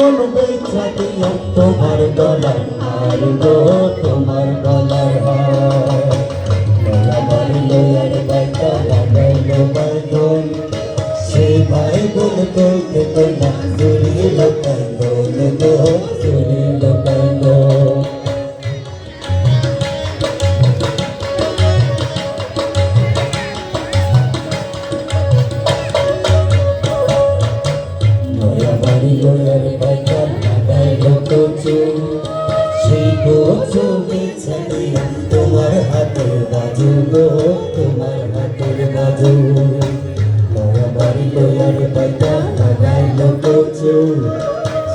কোন বেচা দিয়া তোমার গলার হার গো তোমার গলার হার নয়া বাড়ি লয়ার বাইটা লাগাইলো বাইগন সেই বাইগন কইতে কইনা চুরিল কান্দন গো চুরিল কান্দন লয়ার বাইটা লাগাইলো কচু সেই কচু বেচা দিয়া তোমার হাতের বাজু গো তোমার হাতের বাজু নয়া বাড়ি লয়ার বাইটা লাগাইলো কচু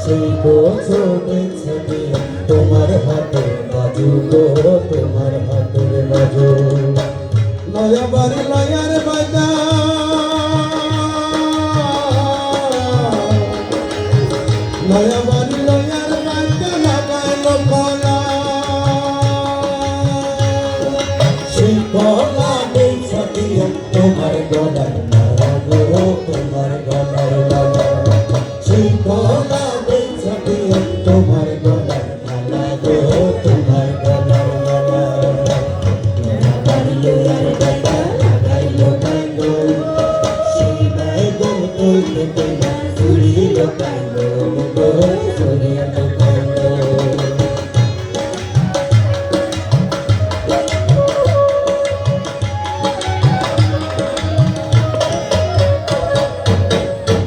সেই কচু বেচা দিয়া তোমার হাতের বাজু গো তোমার হাতের বাজু নয়া বাড়ি লয়ার বাইটা নয়া বাড়ি লয়ার বাইটা লাগাইলো কলা সেই কলা বেচা দিয়া তোমার গলার মালা গো তোমার গলার মালা সেই কলা বেচা দিয়া তোমার গলার মালা গো তোমার গলার মালা নয়া বাড়ি লয়ার বাইটা লাগাইলো বাইগন সেই বাইগন কইতে কইনা চুরিল কান্দন গো চুরিল কান্দন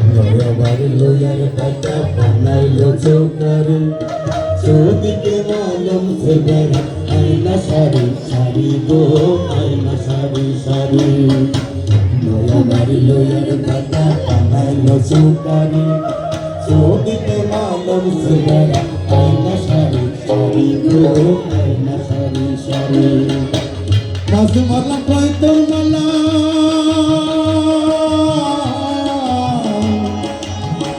নয়া বাড়ি লয়ার বাইটা বানাইলো চৌকারে চৌদিকে মালম ফেরার আয়না সারি সারি গো আয়না সারি সারি নয়া বাড়ি লয়ার বাইটা বানাইলো চৌকারে চৌদিকে মালম ফেরার আয়না সারি সারি গো আয়না সারি সারি মাঝ মালা কয় তোর মালা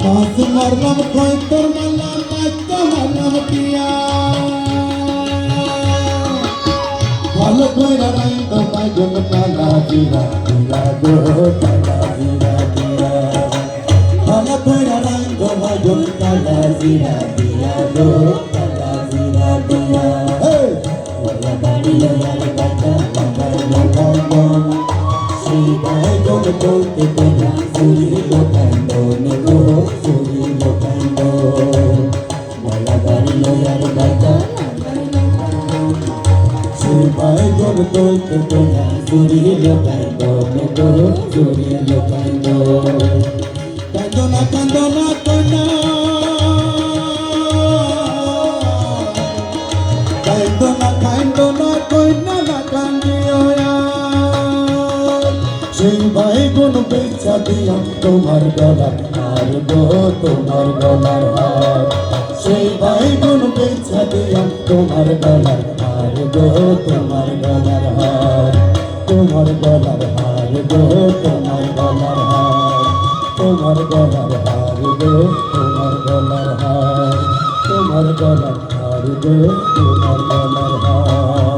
মাছ মারলাম কয় তোর মালা মাইকা মারলাম পিয়া ভালো কইরা রাইন্দা বাইগন কালা জিরা জিরা গো কালা জিরা জিরা ভালো কইরা রাইন্দা বাইগন কালা জিরা জিরা গো কালা জিরা জিরা নয়া বাড়ি লয়ার বাইটা লাগাইলো বাইগন সেই বাইগন কইতে কইনা চুরিল কান্দন গো চুরিল কান্দন নয়া বাড়ি লয়ার বাইটা সেই বাইগন কইতে কইনা চুরিল কান্দন গো চুরিল কান্দন কান্দনা কান্দনা কইনা কান্দনা কান্দনা কইনা না কান্দিও সেই বাইগন বেচা দিয়া তোমার গলার হার গো তোমার গলার হার সেই বাইগন বেচা দিয়া তোমার গলার হার গো তোমার গলার হার তোমার গলার হার গো তোমার গলার হার তোমার গলার হার গো তোমার গলার হার তোমার গলার হার গো তোমার গলার হার